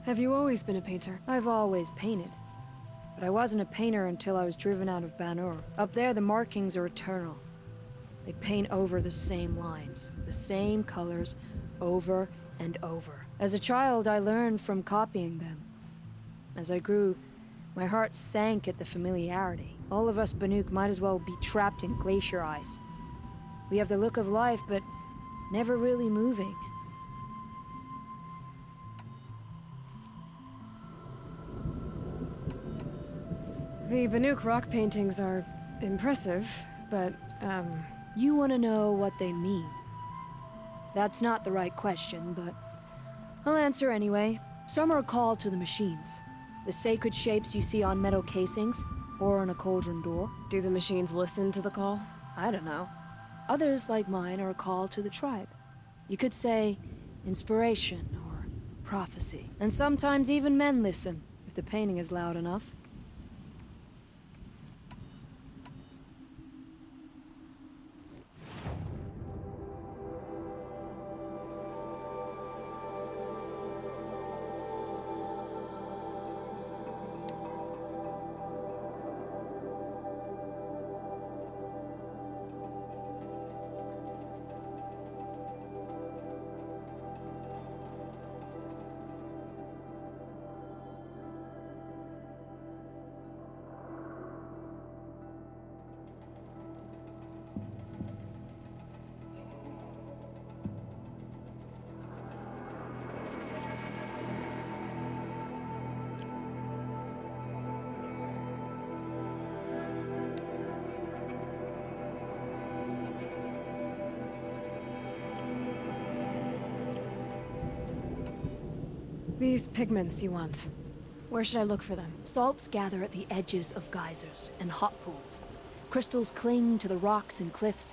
Have you always been a painter? I've always painted. But I wasn't a painter until I was driven out of Banur. Up there, the markings are eternal. They paint over the same lines, the same colors, over and over. As a child, I learned from copying them. As I grew, my heart sank at the familiarity. All of us Banuk might as well be trapped in glacier ice. We have the look of life, but never really moving. The Banuk rock paintings are impressive, but, You want to know what they mean? That's not the right question, but I'll answer anyway. Some are called to the machines. The sacred shapes you see on metal casings, or on a cauldron door. do the machines listen to the call? I don't know. Others, like mine, are called to the tribe. You could say inspiration or prophecy. And sometimes even men listen, if the painting is loud enough. These pigments you want. Where should I look for them? Salts gather at the edges of geysers and hot pools. Crystals cling to the rocks and cliffs.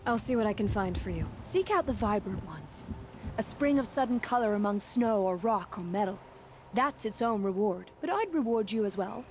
I'll see what I can find for you. Seek out the vibrant ones. A spring of sudden color among snow or rock or metal. That's its own reward, but I'd reward you as well.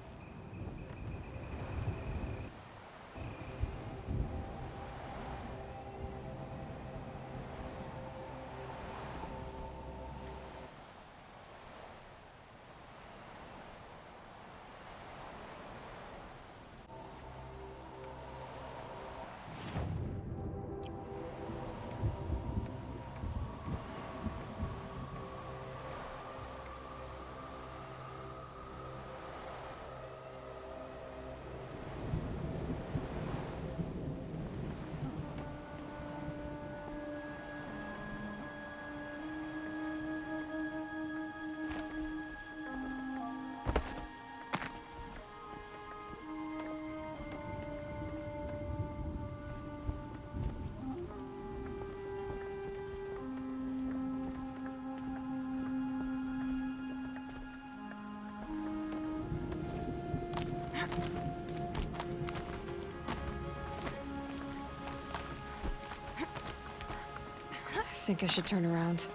I think I should turn around.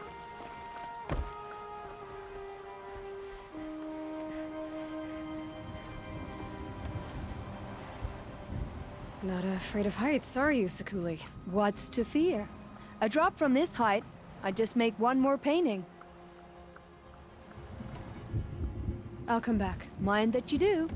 Not afraid of heights, are you, Sakuli? What's to fear? A drop from this height, I'd just make one more painting. I'll come back. Mind that you do.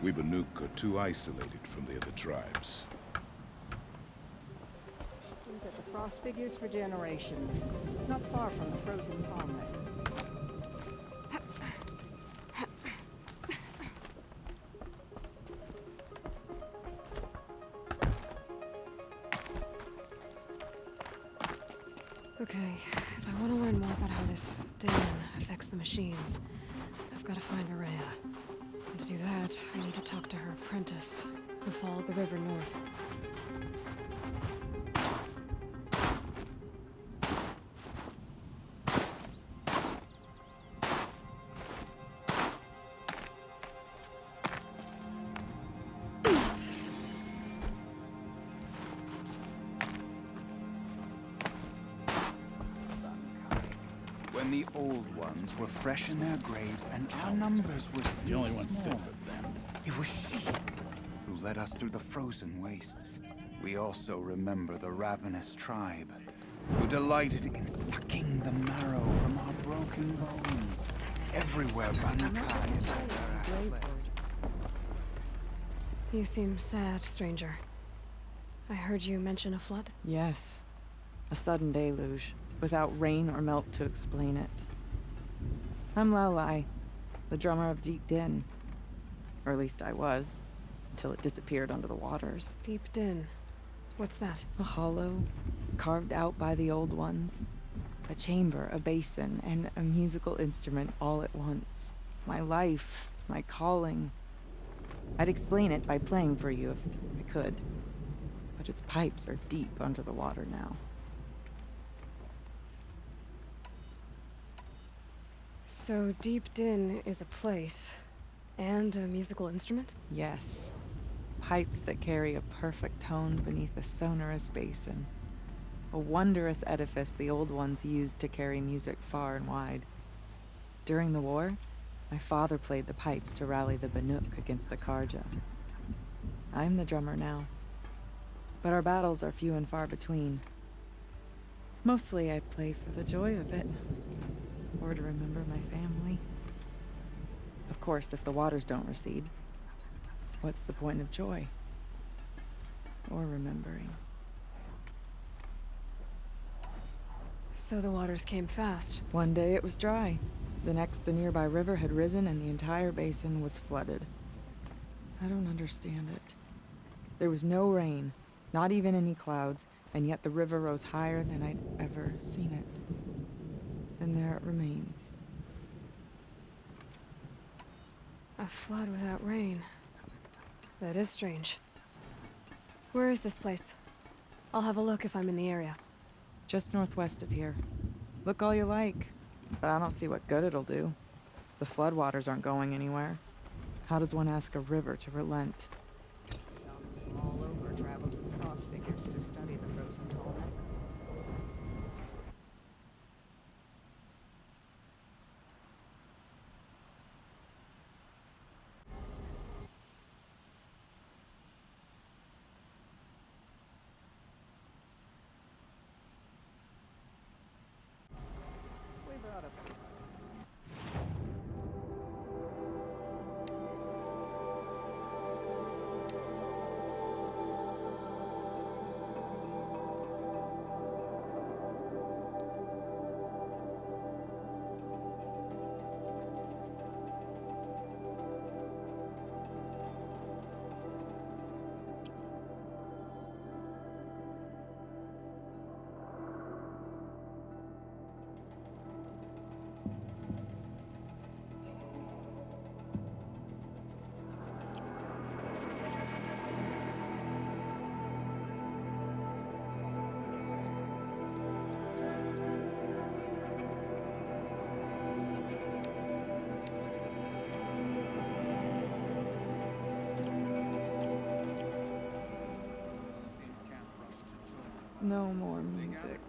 We Banuk are too isolated from the other tribes. Looked at the frost figures for generations. Not far from the frozen palm. Okay, if I want to learn more about how this Dan affects the machines, I've got to find Maria. And to do that, I need to talk to her apprentice, who followed the river north. When the old ones were fresh in their graves and our numbers were still The only one small, fit with them. it was she who led us through the frozen wastes. We also remember the ravenous tribe, who delighted in sucking the marrow from our broken bones. Everywhere Banakai and Aratak fled. You seem sad, stranger. I heard you mention a flood. Yes. A sudden deluge, without rain or melt to explain it. I'm Lalai, the drummer of Deep Din. Or at least I was, until it disappeared under the waters. Deep Din. What's that? A hollow, carved out by the old ones. A chamber, a basin, and a musical instrument all at once. My life, my calling. I'd explain it by playing for you if I could. But its pipes are deep under the water now. So Deep Din is a place, and a musical instrument? Yes. Pipes that carry a perfect tone beneath a sonorous basin. A wondrous edifice the old ones used to carry music far and wide. During the war, my father played the pipes to rally the Banuk against the Karja. I'm the drummer now. But our battles are few and far between. Mostly I play for the joy of it. Or to remember my family. Of course, if the waters don't recede, what's the point of joy? Or remembering? So the waters came fast. One day it was dry. The next, the nearby river had risen and the entire basin was flooded. I don't understand it. There was no rain, not even any clouds, and yet the river rose higher than I'd ever seen it. And there it remains. A flood without rain. That is strange. Where is this place? I'll have a look if I'm in the area. Just northwest of here. Look all you like, but I don't see what good it'll do. The floodwaters aren't going anywhere. How does one ask a river to relent? Shamans from all over travel to the frost figures to study the frozen tallneck. We brought up No more music.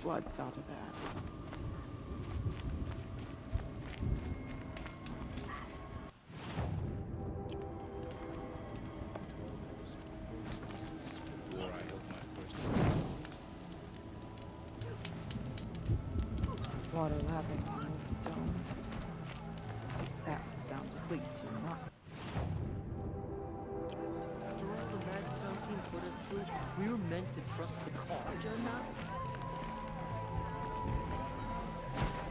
Blood saw to that. Before I held my first Water lapping on old stone. That's a sound to sleep to, not. After all the mad Sun King put us through, we were meant to trust the Karja now?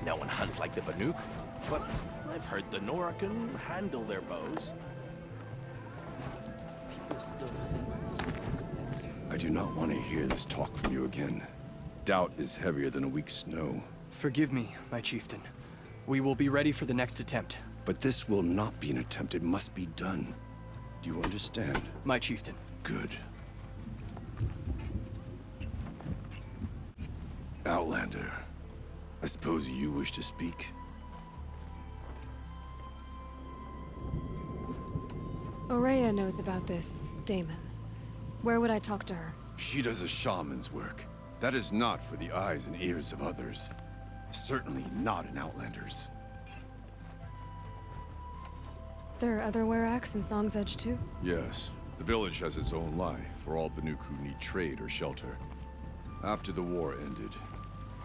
No one hunts like the Banuk, but I've heard the Nora can handle their bows. People still sing swords. I do not want to hear this talk from you again. doubt is heavier than a week's snow. Forgive me, my chieftain. We will be ready for the next attempt. But this will not be an attempt. It must be done. Do you understand? My chieftain. Good. Outlander, I suppose you wish to speak? Aurea knows about this Damon. Where would I talk to her? She does a shaman's work. That is not for the eyes and ears of others. Certainly not an Outlander's. There are other Weraks in Song's Edge too? Yes. The village has its own life for all Banuk who need trade or shelter. After the war ended,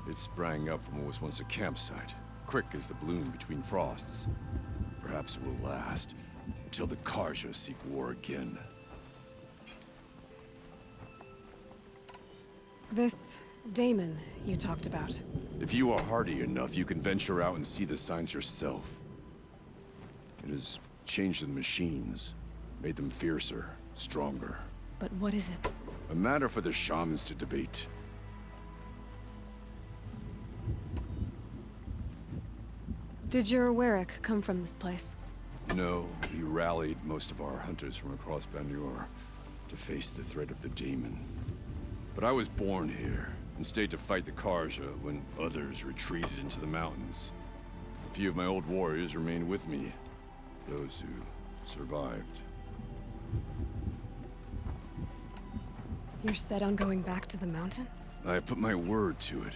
it sprang up from what was once a campsite, quick as the bloom between frosts. Perhaps it will last, until the Karja seek war again. This Damon you talked about. If you are hardy enough, you can venture out and see the signs yourself. It has changed the machines, made them fiercer, stronger. But what is it? A matter for the shamans to debate. Did your Werak come from this place? No, we rallied most of our hunters from across Banur to face the threat of the demon. But I was born here, and stayed to fight the Karja when others retreated into the mountains. A few of my old warriors remained with me, those who survived. You're set on going back to the mountain? I put my word to it.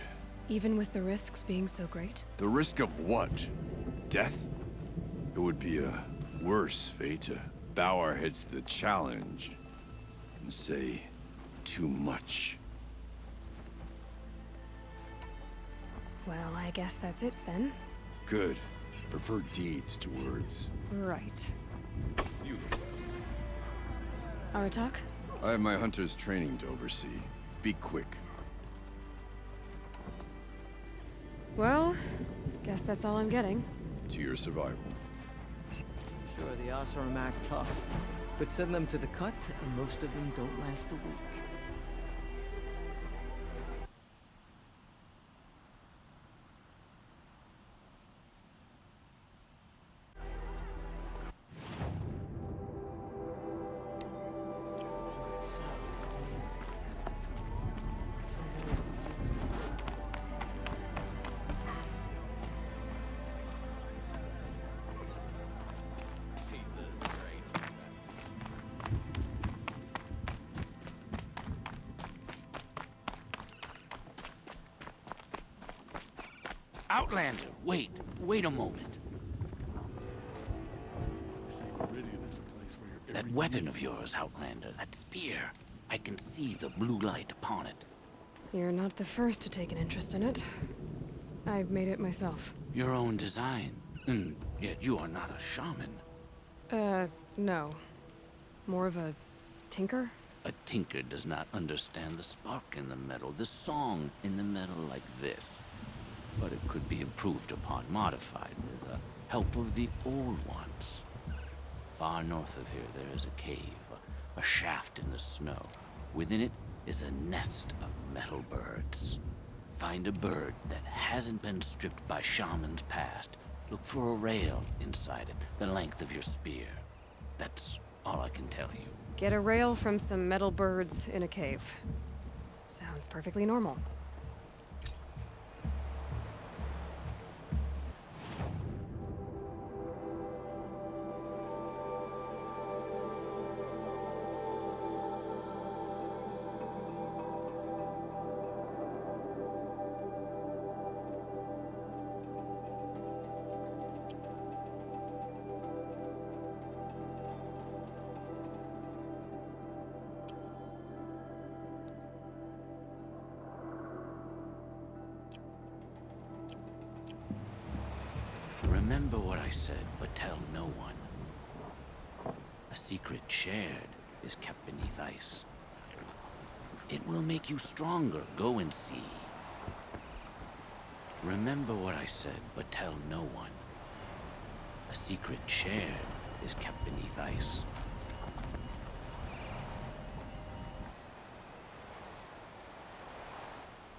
Even with the risks being so great? The risk of what? Death? It would be a worse fate to bow our heads to the challenge and say too much. Well, I guess that's it then. Good. Prefer deeds to words. Right. Aratak? I have my hunter's training to oversee. Be quick. Well, guess that's all I'm getting. To your survival. Sure, the Aratak tough, but send them to the cut, and most of them don't last a week. Outlander, wait a moment. That weapon of yours, Outlander, that spear. I can see the blue light upon it. You're not the first to take an interest in it. I made it myself. Your own design. And yet you are not a shaman. No. More of a tinker? A tinker does not understand the spark in the metal, the song in the metal like this. But it could be improved upon, modified with the help of the old ones. Far north of here there is a cave, a shaft in the snow. Within it is a nest of metal birds. Find a bird that hasn't been stripped by shamans past. Look for a rail inside it, the length of your spear. That's all I can tell you. Get a rail from some metal birds in a cave. Sounds perfectly normal. Remember what I said, but tell no one. A secret shared is kept beneath ice. It will make you stronger, go and see. Remember what I said, but tell no one. A secret shared is kept beneath ice.